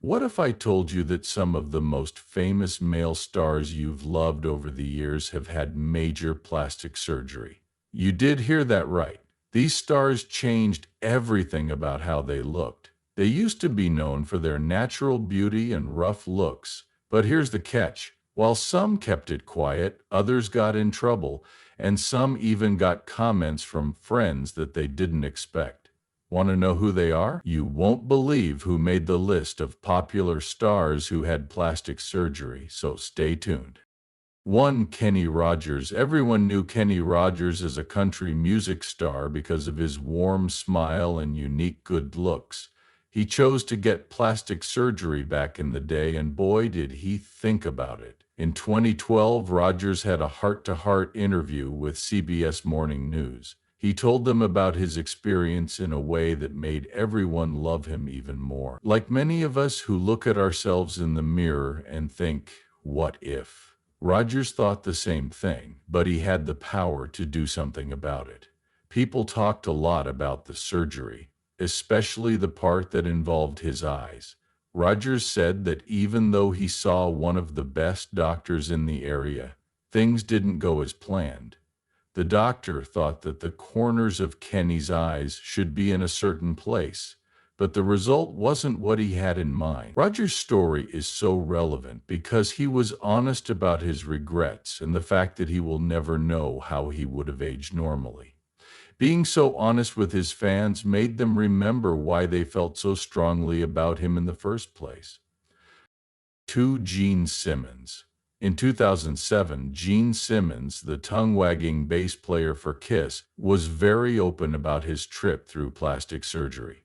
What if I told you that some of the most famous male stars you've loved over the years have had major plastic surgery? You did hear that right. These stars changed everything about how they looked. They used to be known for their natural beauty and rough looks. But here's the catch. While some kept it quiet, others got in trouble, and some even got comments from friends that they didn't expect. Want to know who they are? You won't believe who made the list of popular stars who had plastic surgery, so stay tuned. 1. Kenny Rogers. Everyone knew Kenny Rogers as a country music star because of his warm smile and unique good looks. He chose to get plastic surgery back in the day, and boy, did he think about it. In 2012, Rogers had a heart-to-heart interview with CBS Morning News. He told them about his experience in a way that made everyone love him even more. Like many of us who look at ourselves in the mirror and think, what if? Rogers thought the same thing, but he had the power to do something about it. People talked a lot about the surgery, especially the part that involved his eyes. Rogers said that even though he saw one of the best doctors in the area, things didn't go as planned. The doctor thought that the corners of Kenny's eyes should be in a certain place, but the result wasn't what he had in mind. Roger's story is so relevant because he was honest about his regrets and the fact that he will never know how he would have aged normally. Being so honest with his fans made them remember why they felt so strongly about him in the first place. 2. Gene Simmons. In 2007, Gene Simmons, the tongue-wagging bass player for Kiss, was very open about his trip through plastic surgery.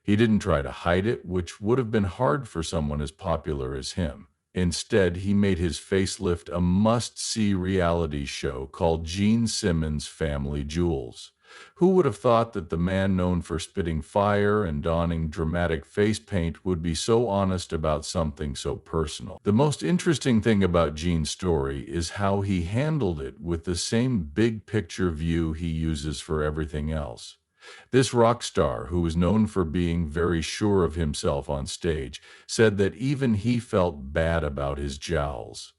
He didn't try to hide it, which would have been hard for someone as popular as him. Instead, he made his facelift a must-see reality show called Gene Simmons' Family Jewels. Who would have thought that the man known for spitting fire and donning dramatic face paint would be so honest about something so personal? The most interesting thing about Gene's story is how he handled it with the same big-picture view he uses for everything else. This rock star, who was known for being very sure of himself on stage, said that even he felt bad about his jowls.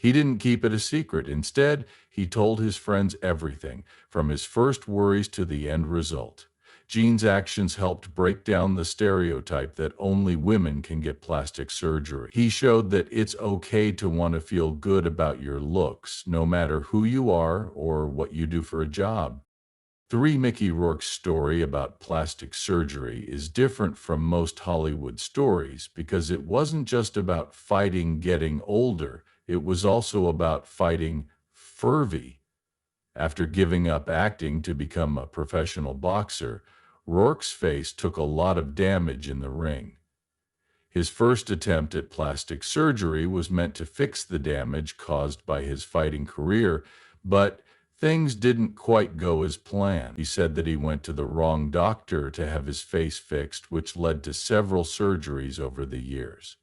He didn't keep it a secret. Instead, he told his friends everything, from his first worries to the end result. Gene's actions helped break down the stereotype that only women can get plastic surgery. He showed that it's okay to want to feel good about your looks, no matter who you are or what you do for a job. 3. Mickey Rourke's story about plastic surgery is different from most Hollywood stories because it wasn't just about fighting getting older, it was also about fighting furvy. After giving up acting to become a professional boxer, Rourke's face took a lot of damage in the ring. His first attempt at plastic surgery was meant to fix the damage caused by his fighting career, but things didn't quite go as planned. He said that he went to the wrong doctor to have his face fixed, which led to several surgeries over the years.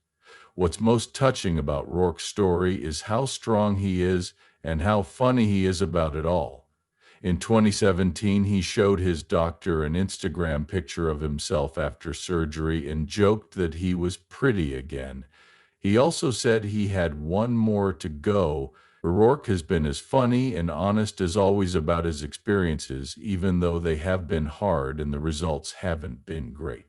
What's most touching about Rourke's story is how strong he is and how funny he is about it all. In 2017, he showed his doctor an Instagram picture of himself after surgery and joked that he was pretty again. He also said he had one more to go. Rourke has been as funny and honest as always about his experiences, even though they have been hard and the results haven't been great.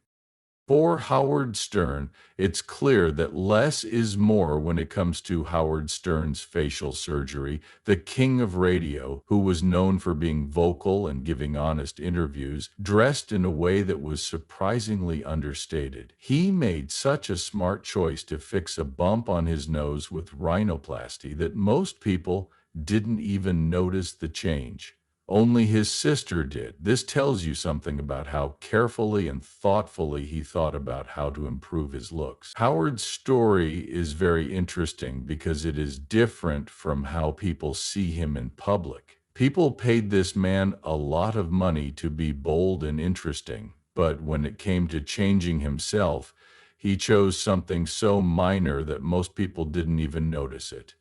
For Howard Stern, it's clear that less is more when it comes to Howard Stern's facial surgery. The king of radio, who was known for being vocal and giving honest interviews, dressed in a way that was surprisingly understated. He made such a smart choice to fix a bump on his nose with rhinoplasty that most people didn't even notice the change. Only his sister did. This tells you something about how carefully and thoughtfully he thought about how to improve his looks. Howard's story is very interesting because it is different from how people see him in public. People paid this man a lot of money to be bold and interesting, but when it came to changing himself, he chose something so minor that most people didn't even notice it.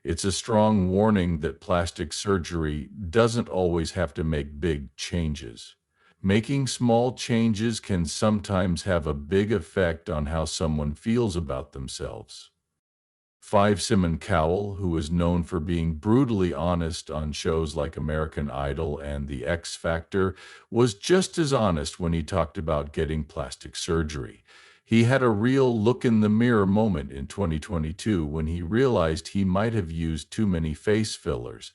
It's a strong warning that plastic surgery doesn't always have to make big changes. Making small changes can sometimes have a big effect on how someone feels about themselves. 5. Simon Cowell, who is known for being brutally honest on shows like American Idol and The X Factor, was just as honest when he talked about getting plastic surgery. He had a real look in the mirror moment in 2022 when he realized he might have used too many face fillers.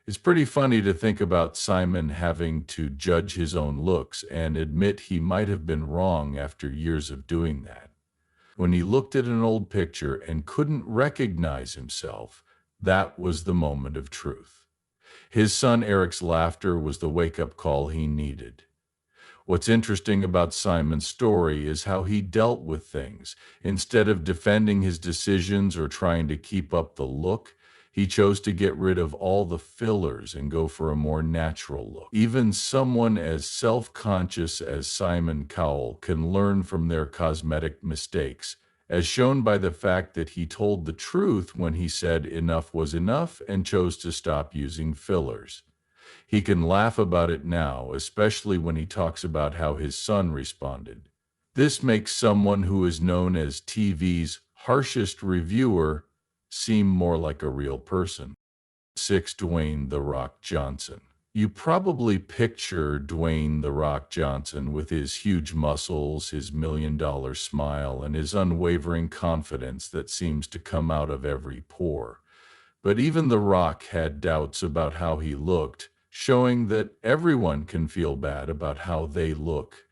It's pretty funny to think about Simon having to judge his own looks and admit he might have been wrong after years of doing that. When he looked at an old picture and couldn't recognize himself, that was the moment of truth. His son Eric's laughter was the wake-up call he needed. What's interesting about Simon's story is how he dealt with things. Instead of defending his decisions or trying to keep up the look, he chose to get rid of all the fillers and go for a more natural look. Even someone as self-conscious as Simon Cowell can learn from their cosmetic mistakes, as shown by the fact that he told the truth when he said enough was enough and chose to stop using fillers. He can laugh about it now, especially when he talks about how his son responded. This makes someone who is known as TV's harshest reviewer seem more like a real person. 6. Dwayne "The Rock" Johnson. You probably picture Dwayne "The Rock" Johnson with his huge muscles, his million-dollar smile, and his unwavering confidence that seems to come out of every pore. But even The Rock had doubts about how he looked, showing that everyone can feel bad about how they look.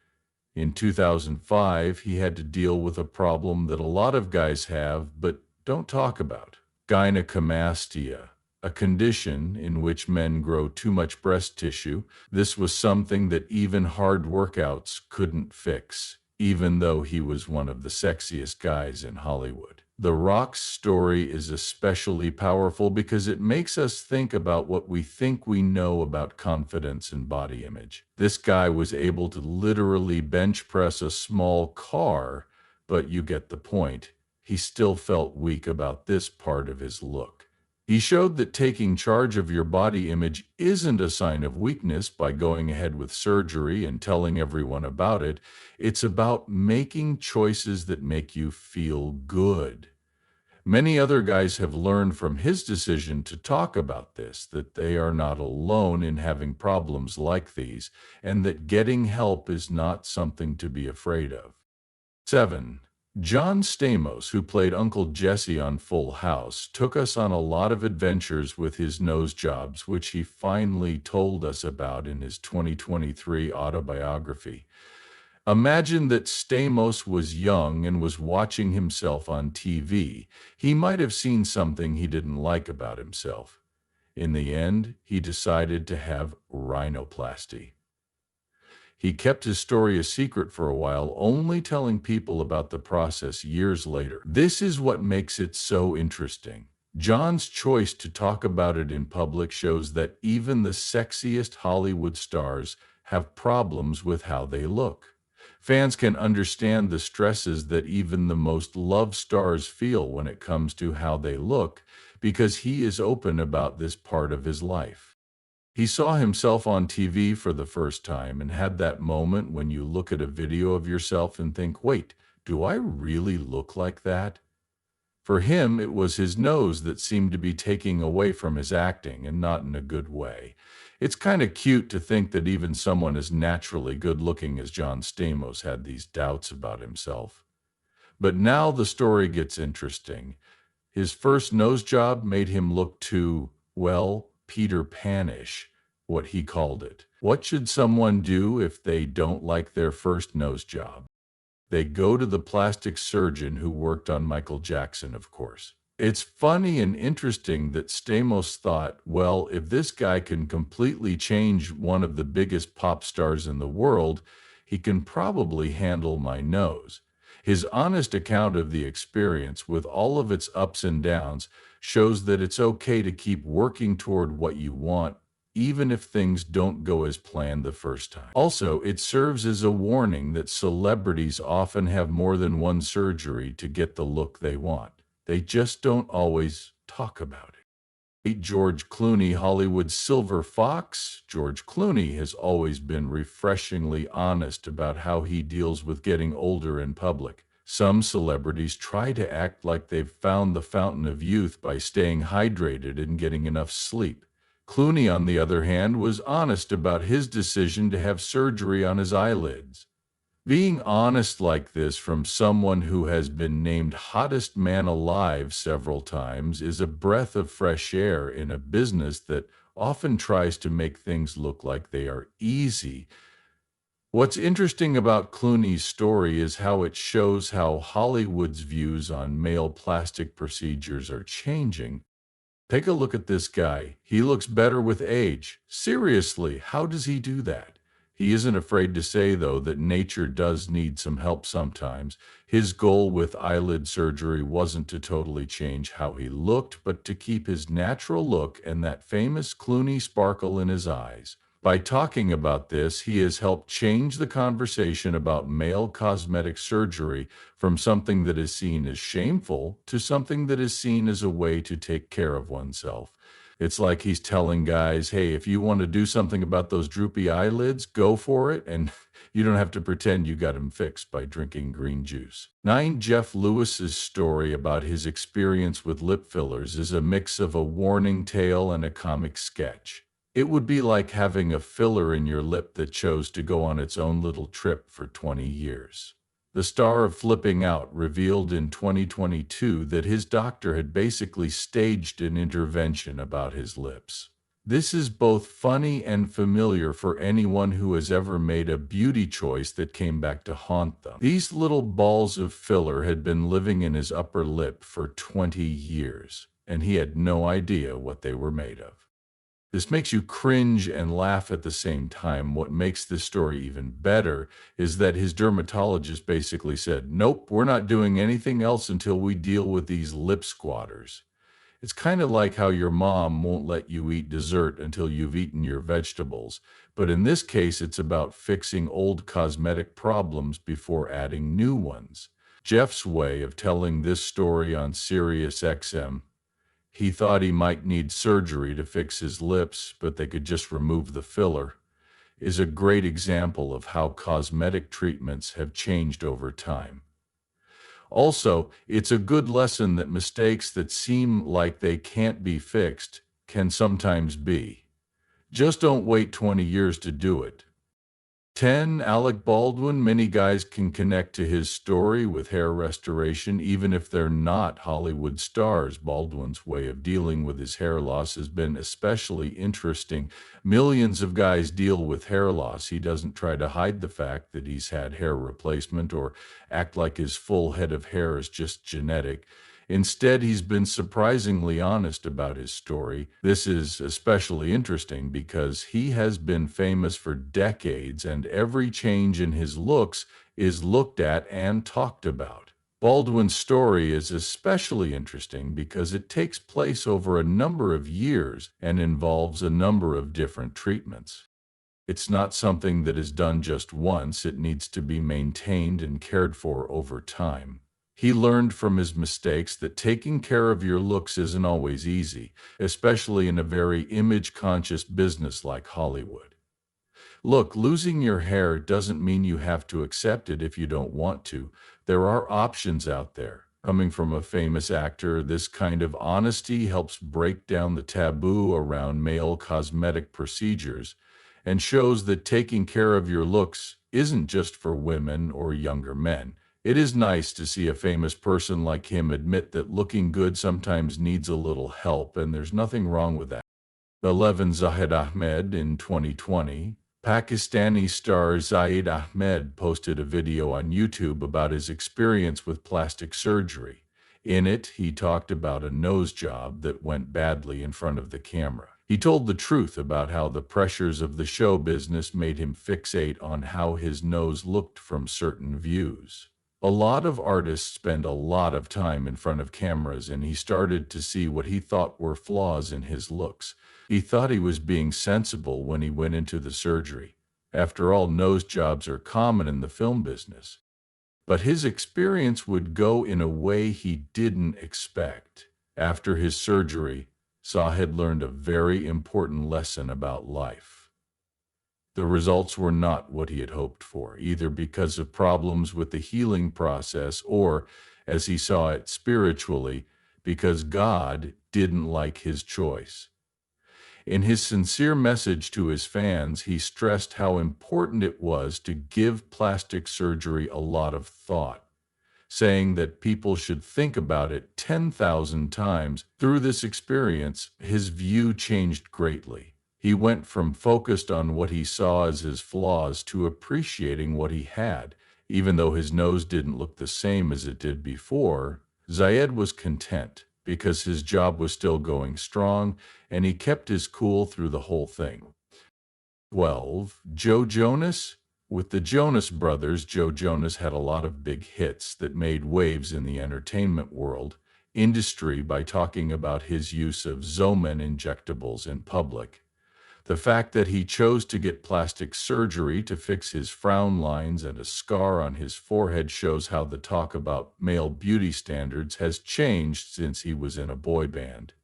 In 2005, he had to deal with a problem that a lot of guys have but don't talk about: gynecomastia, a condition in which men grow too much breast tissue. This was something that even hard workouts couldn't fix, even though he was one of the sexiest guys in Hollywood. The Rock's story is especially powerful because it makes us think about what we think we know about confidence and body image. This guy was able to literally bench press a small car, but you get the point. He still felt weak about this part of his look. He showed that taking charge of your body image isn't a sign of weakness by going ahead with surgery and telling everyone about it. It's about making choices that make you feel good. Many other guys have learned from his decision to talk about this, that they are not alone in having problems like these, and that getting help is not something to be afraid of. 7. John Stamos, who played Uncle Jesse on Full House, took us on a lot of adventures with his nose jobs, which he finally told us about in his 2023 autobiography. Imagine that Stamos was young and was watching himself on TV. He might have seen something he didn't like about himself. In the end, he decided to have rhinoplasty. He kept his story a secret for a while, only telling people about the process years later. This is what makes it so interesting. John's choice to talk about it in public shows that even the sexiest Hollywood stars have problems with how they look. Fans can understand the stresses that even the most loved stars feel when it comes to how they look, because he is open about this part of his life. He saw himself on TV for the first time and had that moment when you look at a video of yourself and think, wait, do I really look like that? For him, it was his nose that seemed to be taking away from his acting, and not in a good way. It's kind of cute to think that even someone as naturally good-looking as John Stamos had these doubts about himself. But now the story gets interesting. His first nose job made him look too, well, Peter Pan-ish, what he called it. What should someone do if they don't like their first nose job? They go to the plastic surgeon who worked on Michael Jackson, of course. It's funny and interesting that Stamos thought, well, if this guy can completely change one of the biggest pop stars in the world, he can probably handle my nose. His honest account of the experience, with all of its ups and downs, shows that it's okay to keep working toward what you want, even if things don't go as planned the first time. Also, it serves as a warning that celebrities often have more than one surgery to get the look they want. They just don't always talk about it. George Clooney, Hollywood's silver fox. George Clooney has always been refreshingly honest about how he deals with getting older in public. Some celebrities try to act like they've found the fountain of youth by staying hydrated and getting enough sleep. Clooney, on the other hand, was honest about his decision to have surgery on his eyelids. Being honest like this from someone who has been named hottest man alive several times is a breath of fresh air in a business that often tries to make things look like they are easy. What's interesting about Clooney's story is how it shows how Hollywood's views on male plastic procedures are changing. Take a look at this guy. He looks better with age. Seriously, how does he do that? He isn't afraid to say, though, that nature does need some help sometimes. His goal with eyelid surgery wasn't to totally change how he looked, but to keep his natural look and that famous Clooney sparkle in his eyes. By talking about this, he has helped change the conversation about male cosmetic surgery from something that is seen as shameful to something that is seen as a way to take care of oneself. It's like he's telling guys, hey, if you want to do something about those droopy eyelids, go for it, and you don't have to pretend you got them fixed by drinking green juice. 9. Jeff Lewis's story about his experience with lip fillers is a mix of a warning tale and a comic sketch. It would be like having a filler in your lip that chose to go on its own little trip for 20 years. The star of Flipping Out revealed in 2022 that his doctor had basically staged an intervention about his lips. This is both funny and familiar for anyone who has ever made a beauty choice that came back to haunt them. These little balls of filler had been living in his upper lip for 20 years, and he had no idea what they were made of. This makes you cringe and laugh at the same time. What makes this story even better is that his dermatologist basically said, nope, we're not doing anything else until we deal with these lip squatters. It's kind of like how your mom won't let you eat dessert until you've eaten your vegetables. But in this case, it's about fixing old cosmetic problems before adding new ones. Jeff's way of telling this story on SiriusXM, he thought he might need surgery to fix his lips, but they could just remove the filler, is a great example of how cosmetic treatments have changed over time. Also, it's a good lesson that mistakes that seem like they can't be fixed can sometimes be. Just don't wait 20 years to do it. 10. Alec Baldwin. Many guys can connect to his story with hair restoration, even if they're not Hollywood stars. Baldwin's way of dealing with his hair loss has been especially interesting. Millions of guys deal with hair loss. He doesn't try to hide the fact that he's had hair replacement or act like his full head of hair is just genetic. Instead, he's been surprisingly honest about his story. This is especially interesting because he has been famous for decades, and every change in his looks is looked at and talked about. Baldwin's story is especially interesting because it takes place over a number of years and involves a number of different treatments. It's not something that is done just once. It needs to be maintained and cared for over time. He learned from his mistakes that taking care of your looks isn't always easy, especially in a very image-conscious business like Hollywood. Look, losing your hair doesn't mean you have to accept it if you don't want to. There are options out there. Coming from a famous actor, this kind of honesty helps break down the taboo around male cosmetic procedures and shows that taking care of your looks isn't just for women or younger men. It is nice to see a famous person like him admit that looking good sometimes needs a little help, and there's nothing wrong with that. 11. Zahid Ahmed. In 2020, Pakistani star Zahid Ahmed posted a video on YouTube about his experience with plastic surgery. In it, he talked about a nose job that went badly in front of the camera. He told the truth about how the pressures of the show business made him fixate on how his nose looked from certain views. A lot of artists spend a lot of time in front of cameras, and he started to see what he thought were flaws in his looks. He thought he was being sensible when he went into the surgery. After all, nose jobs are common in the film business. But his experience would go in a way he didn't expect. After his surgery, Zayed learned a very important lesson about life. The results were not what he had hoped for, either because of problems with the healing process or, as he saw it spiritually, because God didn't like his choice. In his sincere message to his fans, he stressed how important it was to give plastic surgery a lot of thought, saying that people should think about it 10,000 times. Through this experience, his view changed greatly. He went from focused on what he saw as his flaws to appreciating what he had. Even though his nose didn't look the same as it did before, Zayed was content because his job was still going strong and he kept his cool through the whole thing. 12. Joe Jonas. With the Jonas Brothers, Joe Jonas had a lot of big hits that made waves in the entertainment industry by talking about his use of Zomen injectables in public. The fact that he chose to get plastic surgery to fix his frown lines and a scar on his forehead shows how the talk about male beauty standards has changed since he was in a boy band.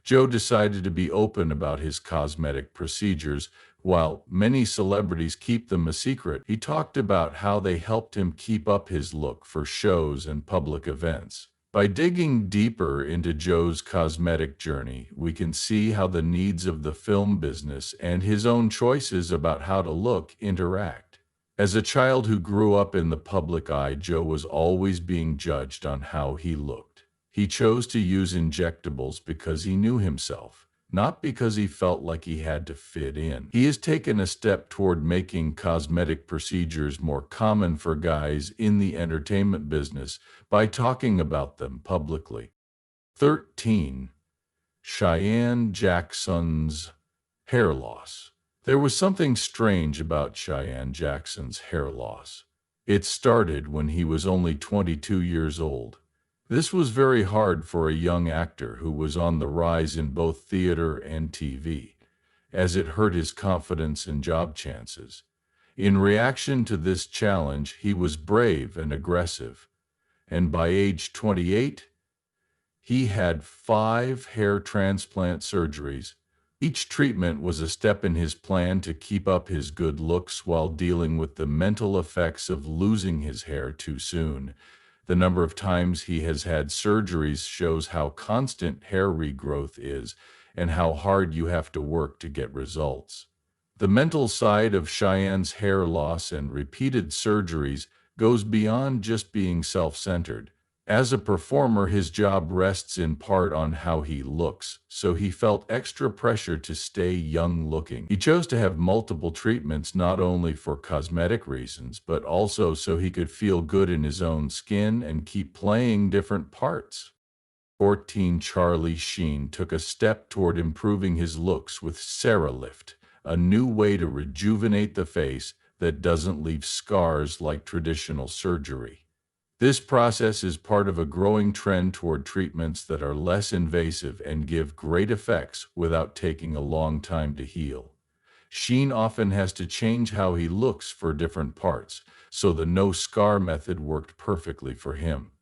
Joe decided to be open about his cosmetic procedures. While many celebrities keep them a secret, he talked about how they helped him keep up his look for shows and public events. By digging deeper into Joe's cosmetic journey, we can see how the needs of the film business and his own choices about how to look interact. As a child who grew up in the public eye, Joe was always being judged on how he looked. He chose to use injectables because he knew himself, not because he felt like he had to fit in. He has taken a step toward making cosmetic procedures more common for guys in the entertainment business by talking about them publicly. 13. Cheyenne Jackson's hair loss. There was something strange about Cheyenne Jackson's hair loss. It started when he was only 22 years old. This was very hard for a young actor who was on the rise in both theater and TV, as it hurt his confidence and job chances. In reaction to this challenge, he was brave and aggressive, and by age 28, he had 5 hair transplant surgeries. Each treatment was a step in his plan to keep up his good looks while dealing with the mental effects of losing his hair too soon. The number of times he has had surgeries shows how constant hair regrowth is and how hard you have to work to get results. The mental side of Cheyenne's hair loss and repeated surgeries goes beyond just being self-centered. As a performer, his job rests in part on how he looks, so he felt extra pressure to stay young-looking. He chose to have multiple treatments not only for cosmetic reasons, but also so he could feel good in his own skin and keep playing different parts. 14. Charlie Sheen took a step toward improving his looks with CeraLift, a new way to rejuvenate the face that doesn't leave scars like traditional surgery. This process is part of a growing trend toward treatments that are less invasive and give great effects without taking a long time to heal. Sheen often has to change how he looks for different parts, so the no-scar method worked perfectly for him.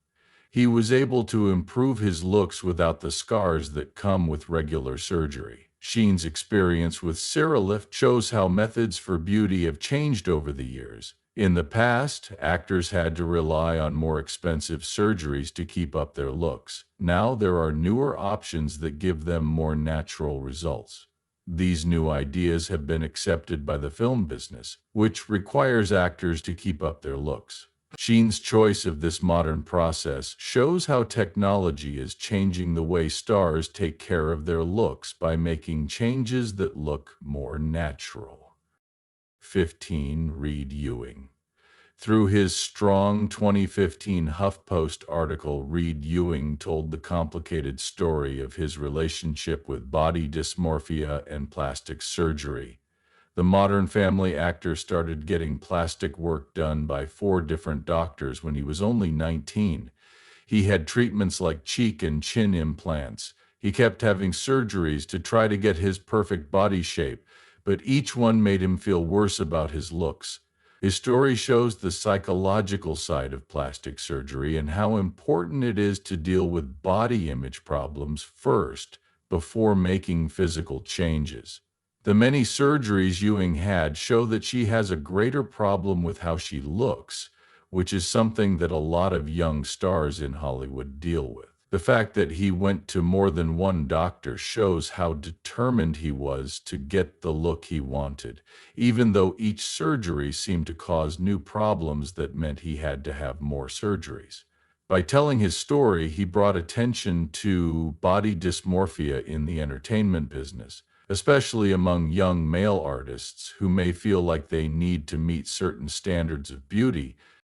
He was able to improve his looks without the scars that come with regular surgery. Sheen's experience with CeraLift shows how methods for beauty have changed over the years. In the past, actors had to rely on more expensive surgeries to keep up their looks. Now there are newer options that give them more natural results. These new ideas have been accepted by the film business, which requires actors to keep up their looks. Sheen's choice of this modern process shows how technology is changing the way stars take care of their looks by making changes that look more natural. 15. Reed Ewing. Through his strong 2015 HuffPost article, Reed Ewing told the complicated story of his relationship with body dysmorphia and plastic surgery. The Modern Family actor started getting plastic work done by 4 different doctors when he was only 19. He had treatments like cheek and chin implants. He kept having surgeries to try to get his perfect body shape, but each one made him feel worse about his looks. His story shows the psychological side of plastic surgery and how important it is to deal with body image problems first before making physical changes. The many surgeries Ewing had show that she has a greater problem with how she looks, which is something that a lot of young stars in Hollywood deal with. The fact that he went to more than one doctor shows how determined he was to get the look he wanted, even though each surgery seemed to cause new problems that meant he had to have more surgeries. By telling his story, he brought attention to body dysmorphia in the entertainment business, especially among young male artists who may feel like they need to meet certain standards of beauty